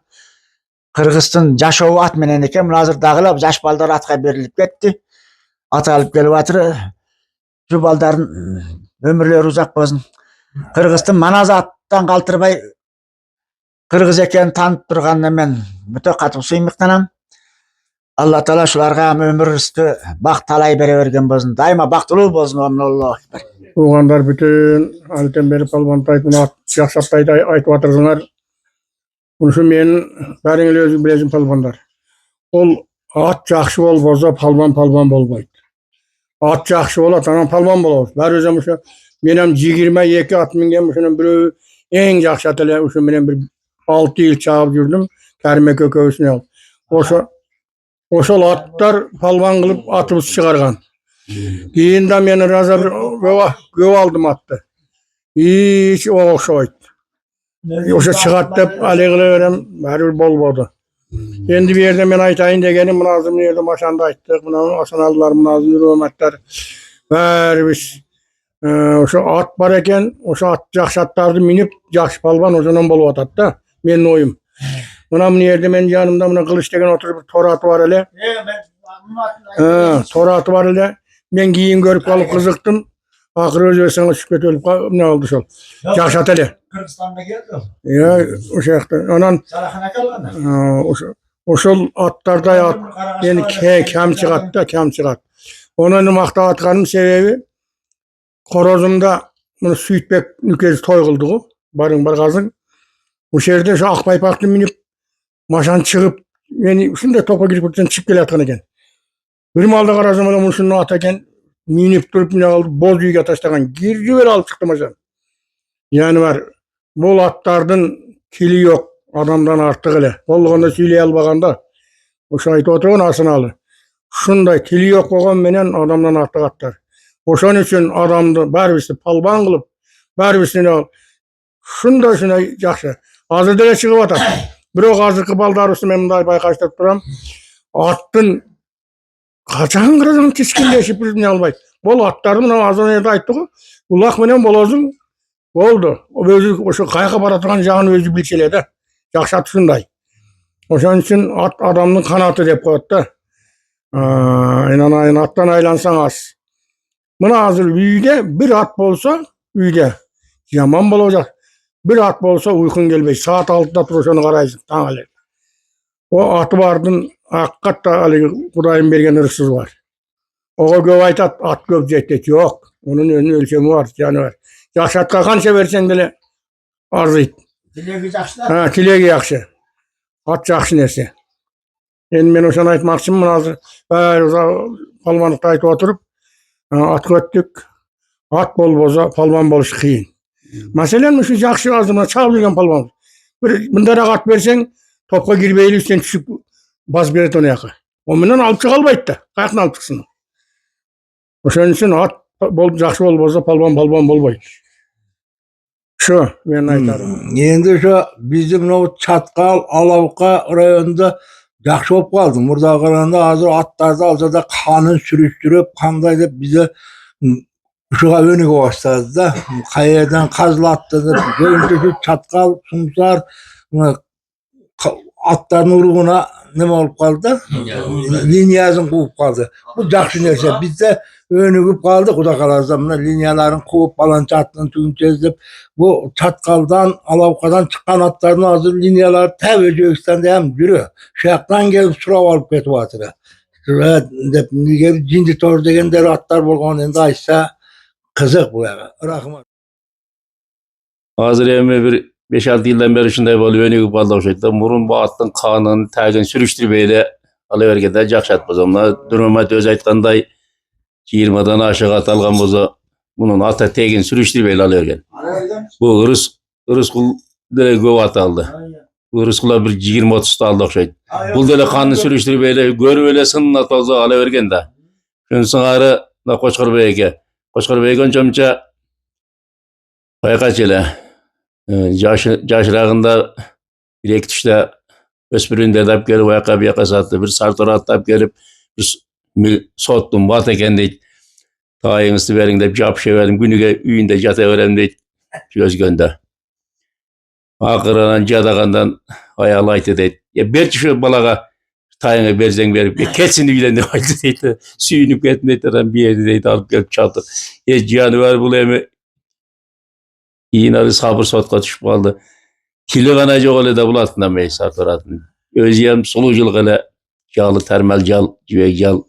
Qirg'iziston jashovi at bilan ekan. Hozir dag'ilab yosh baldar atga berilib ketdi. At olib kelyapti. Shu baldarning ömürleri uzoq bo'lsin. Qirg'iziston manazi atdan qaltirbay Qirg'iz ekan tanib turgandan men buta qattiq suymiqdanan. Allah Taala shularga ham ömür rizqi, baxt talay beravergan bo'lsin. Daima baxtli bo'lsin. Allohu akbar. Tuğanlar bütün alten beri palbantayt bunu yaşaptaydı aytып atırdılar. Bunun men bäriňiz özüň bilesin palbandar. Ol at jakşı bolboza palban bolbaydy. At jakşı bolat, anan palban bolar. Bär özüm şu men hem 22 at mingen şunun biri en jakşı at ele şu menen bir 6 yıl çağıp jürdüm. Kärme kökösüne al. Oşol atlar palban kılıp atыбыз çıkargan. Keyin de meni raza bir göv aldım attı. Hiç o okşaydı. Oşa çıkart dep alegile verem, bari bolbodu. Endi bir yerde men aytayın degenim, münazım yerde maşanda ayttık, muna asan aldılar, münazım hürmetler. Bari biz oşa at bar eken, oşa at jakşı attardı minip, jakşı palban oşanan bolup atat da, menin oyum. Muna bu yerde men yanımda muna kılıç degen oturup bir tor atı var ele. Tor atı var ele. Ben giyin görüp kalıp kızıktım. Akırı özürsene şüphet ölüp ne oldu şol. Jakşat ele. Qirg'izistonda keldim. Ya o şekilde. Anan Saraxana kalganda. oşol atlarda at yani kem çıgat da kem çıgat. Onu makta atkanım sebebi Korozumda bunu süytbek nükezi toy kıldı o. Barın bar gazın. Bu şehirde şu Akbaypaklı minip maşan çıkıp yani şimdi topa girip buradan çıkıp gel atkan eken. Bir malda karazım onu şunu ataken minip durup ne aldı boz yüge taştagan girdi ver alıp çıktı maşan. Yani var bol atlardın kili yok adamdan artık ele. Bolluğunda söyleye albaganda o şahit oturun asınalı. Şunday kili yok olan menen adamdan artık atlar. Oşan için adamdı barbisi palban kılıp barbisini al. Şuna jakşı. Hazır dele çıkıp atar. Biro hazırkı baldar üstü men munday baykaştırıp turam. Attın kaçan kırızın kiskilleşip ne albaydı. Bol atlardı mına azan elde ayttık. Ulak menen bolozun oldu. O özü oşu kayka baraturan jağın özü bilçeledi. Jakşı at şunday. Oşan için at adamın kanatı dep koyatdı. İnan attan aylansan az. Mına hazır üyde bir at bolsa üyde. Yaman bolacak. Bir at bolsa uykun gelmey. Saat 6'da turuşunu karaysın. Taң ele. O atı bardın hakikatta ali Kudayım bergen ırsız var. Oğa göv aytat at göv jettet yok. Onun önü ölçemi var, canı var. Yaşatqa kança versen bile arzıydı. Dilegi yaxshilar. Ha, tilegi yaxşı. At yaxşı nerse. Endi men oşan aytmakçımın hazır. Palmanlıkta aytıp oturup at köttük. At bolboza palman boluş kıyın. Meselen şu jakşı azımına çağırgan palman. Bir bundarak at bersen topka girbeyli üstten düşüp baz beret onu yaka. O menen alıp çık albaydı da. Kayakını alıp çıksın. Oşan için at jakşı bolboza palman bolbaydı. Şu men aytarım. Endi şu bizim bu Çatkal, Alavka rayonunda yaxşı болып kaldı. Burada qaraganda hazır atlarda alsa da kanın sürüştürüp kanday dep bize şuğa önüge başladı da kayadan kazlattı. Önce şu Çatkal, Sumsar atların uruğuna ne olup kaldı? Linyasın kuvup kaldı. Bu yaxşı nerse. Biz de önügüp kaldık. O da karazamda linyaların kuvup falan çattığını tüyünçezlep bu Çatkal'dan, Alavka'dan çıkan atların hazır linyalar tabi Özbekistan'da hem yürü. Şayaktan gelip surav alıp ketip atıra. Cinci tor degen deri atlar bolgan endi aysa kızık bu yani. Rahmat. Hazır emme bir 5-6 yıldan beri şunday bolup önüge balda oşaydı. Murun bu attın kanın tagin sürüştürbeyle alıvergende jakşat bozamlar. Durmamat öz aytkanday 20'dan aşağı at algan boza bunun ata tegin sürüştürüp alırken. Bu ırıskul dele göv ataldı. Bu ırıskula bir 20-30 aldı okşaydı. Bu dele kanını sürüştürüp görüp öyle sınına tozu alıvergen de. Şunu sığarı da Koçkar Bey'e. Koçkar Bey'e önce Baykaç Caşırağında bir iki tuşta öspüründe edip gelip ayakkabı yaka sattı. Bir sartora atıp gelip bir sottum. Bat eken deyip tayınızı verin deyip cevap şey verdim. Günüge üyünde jata verem deyip gözgönde. Akıranan cadağından ayalaydı deyip. Ya belki şu balaga tayını berzen verip ketsin üylendi halde deyip. Suyunup ketsin deyip bir yerde deyip alıp gelip çaldı. Cihanı ver bulayım. İğneli sabır sotka düşüp kaldı. Kili kanacak öyle de bulatından meysar taratın. Özlem suluculuk ile yağlı termal jal, cüvek jal.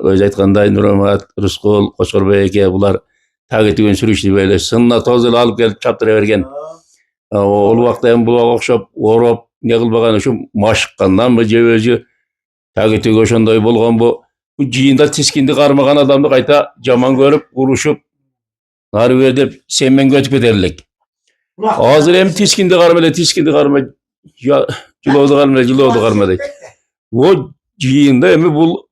Öz aytkanday Nurmat, Rıskol, Koçor Bey'e bular tagetigen sürüştü böyle. Sınna tozul alıp gelip çaptıravergen. Ol vakta bu okşap, orop, ne kılbagan şu maşıkkandan mı cevözü tagetigen oşonday bolgan bu. Bu jiyinda tiskindi karmagan adamdı kayta jaman görüp, uruşup, narı verdi, senmen götüp ederlik. Hazır hem tiskindi karma, jilodu karma deyip. O jiyinda hem bu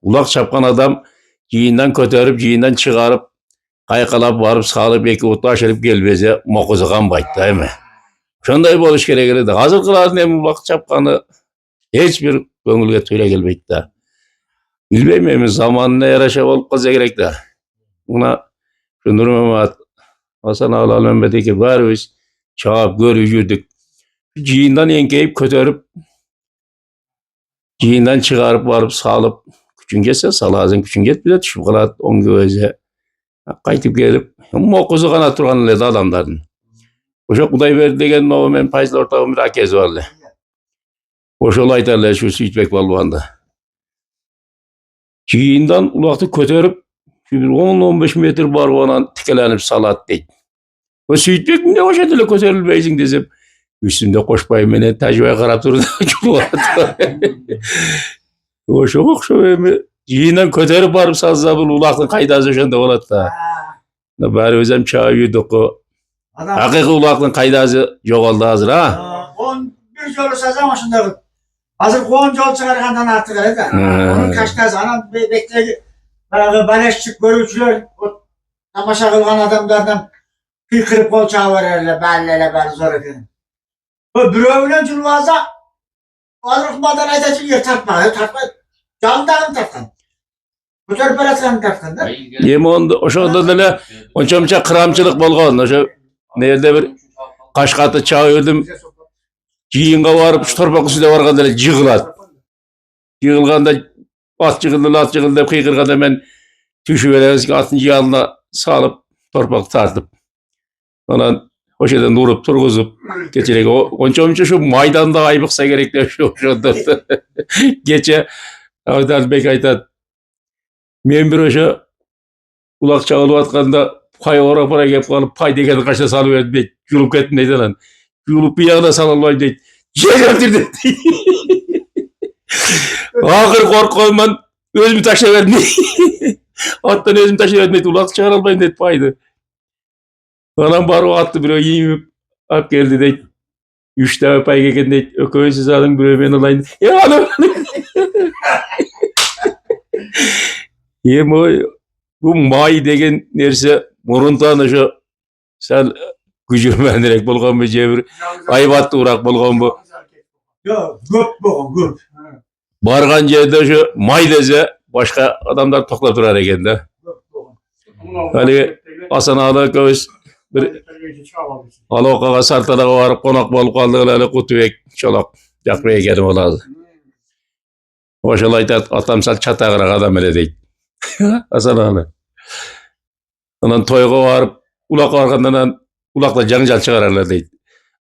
ulak çapkan adam jiyinden kötörüp, jiyinden çıkarıp, kaykalap varıp, sağlıp, eki utlu aşırıp gelbeze mokuzugan bayt, değil mi? Şonday boluş gerek edi. Hazır kıladın hem ulak çapkanı hiçbir gönülge tüyle gelbeyt de. Bilmeyeyim zamanına yaraşa olup kıza gerek de. Buna şu Nurmat Hasan Ağal Mehmet'e var biz çağıp görücüydük. Jiyinden yenkeyip kötörüp, jiyinden çıkarıp varıp sağlıp, küçün geçse salazın küçün get bir de düşüp kalat on göze. Kaytıp gelip, mokuzu kanat turgan ledi adamların. Oşa kuday verdi degen o men payızlı ortağım bir akez varlı. Oşa olaytarlar şu süytbek balvanda. Jiyinden ulaktı kötörüp, 10-15 metre barvanan tikelenip salat deyip. O süytbek mi ne oşa dile kötörülbeysin desem. Üstünde koşpayım mene tecrübe karap durdu. Oşa okşa mi? Jiyinden kötörüp barıp sazza bul ulaktın kaydazı oşanda olat da. Bari özem çağı yuduk o. Hakiki ulaktın kaydazı yoğaldı hazır ha. 11 yolu sazam aşında. Hazır 10 yol çıkargandan artık öyle de. Onun kaçtaz anam bekledi. Baleşçik görücüler tamaşa kılgan adamlardan pil kırıp kol çağı verirler. Belli zor edin. O bürövülen cülvaza alırmadan aytacı yer tartma. Candan tartkan. Bu tür parasını tartkan da. Yemi onda oşanda dile onçamça kıramçılık bolgan. Oşa nerede bir kaşkatı çağı öldüm. Jiyinga varıp şu torpak üstüne vargan dile jığılat. Jığılganda at jığıldı kıykırganda men tüşüvereriz ki atın yanına salıp torpak tartıp. Ondan hoşeden durup turguzup geçerek onçamça şu maydanda aybıksa gerekli şu geçe Avdal Bek aytat. Men bir oşa ulak çağılıp atkanda pay ora para gep kalıp pay degeni kaçta salıverdi bek. Yulup kettin deydi lan. Yulup bir yağına salalım deydi. Jegertirdi. Ahır korkuyman özümü taşıverdim. Attan özümü taşıverdim deydi. Ulak çağıralmayın deydi paydı. Anam bari o attı bir o yiyip at geldi deydi. 3 tane pay geken deydi. Ököyü siz alın bir ben alayım. Ya anam. Yem o bu may degen nerse muruntan şu sen gücürmendirek bolgan bir cevir aybattı urak bolgan bu. Yok göp boğun göp. Bargan yerde şu may dese başka adamlar toklap durar eken de. Hani Hasan Ağa'da göz bir alokaga sartalaga varıp konak bolup kaldılar kutubek çolak yakmaya geldim oladı. Oşal aytat atam sal çatağıra adam öyle deyip. Hasan Ağa. Ondan toyga varıp ulak arkandan ulakla janjal çıkararlar deyip.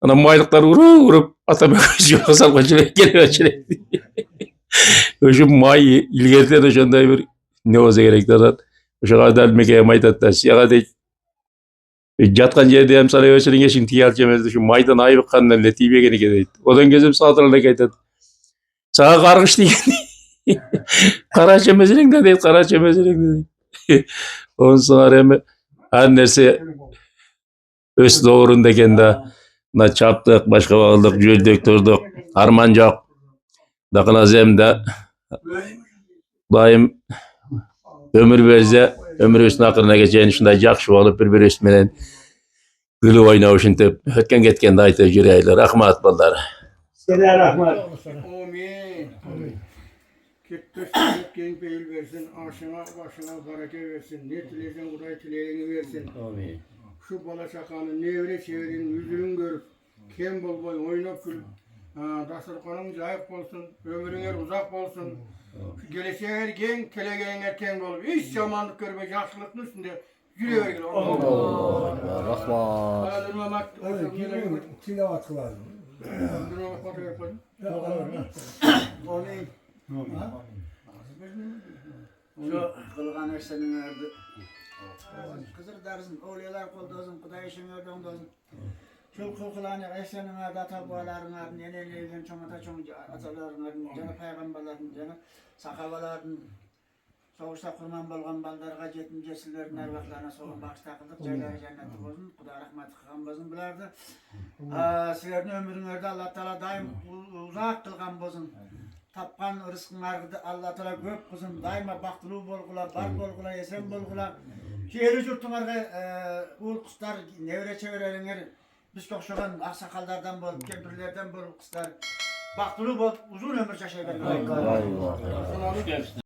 Ondan maylıklar vurup atam yola salgıcıya geliyor. Şu may ilgeride de şonday bir ne olsa gerekti adam. Oşa kadar mekeye maytatta siyaga deyip. Jatkan yerde hem sana ölçülün geçin tiyal cemezdi şu maydan ayıp kandan letibe gene deyip. Odan gözüm sağdırla kaytat. Sağa kargış diyen. Kara çemezlik de değil, kara çemezlik de değil. Ondan sonra hem her nerse öz doğrunda ekende na çaptık, başka bağladık, jöldük, durduk, arman yok. Dakınaz hem de daim ömür verse, ömür üstüne akırına geçen şunday jakşı olup bir üstünden gülü oynağı şintip, ötken getken de ayta jüreyler. Rahmat ballar. Sene rahmat. Amin. Kettiş keng beyil versin, aşına başına barake versin, ne tileysen Kuday tileyeni versin. Amin. Şu bala şakanı nevre çevirin, yüzünü görüp, kem bol boy oynap gül. Dasturkanın cayıp olsun, ömrünger uzak olsun. Şu geleceğe erken, kelegeğin erken bol. Hiç yamanlık görme, yaşlılıkın üstünde yürüyor gel. Rahmat. Durmamak, Tilavat kılalım. durmamak batı yapalım. Şu kılgan eşsenin erdi. Kızır dersin, oğlayalar koldozun, Kuday işin ördün dozun. Şu kılgılan eşsenin erdi, atabuaların erdi, nenelerin, çoğmata çoğunca ataların erdi, canı peygamberlerin, canı sakavaların, soğuşta kurman bolgan baldarga jetim jesillerin ervahlarına soğun bağışta kıldık, cayları cennetli olsun, Kuday rahmeti kılgan bozun bulardı. Sizlerin ömrünlerde Allah Teala daim uzak kılgan bozun. Tapkan rızkınlardı Allah Teala köp kızım daima baktılığı bolgula, bar bolgula, esen bolgula. Şehri jurtunlarga ul kızlar nevre çevirelenger biz kokşogan aksakallardan bol, kempirlerden bol kızlar. Baktılığı bol, uzun ömür yaşayın.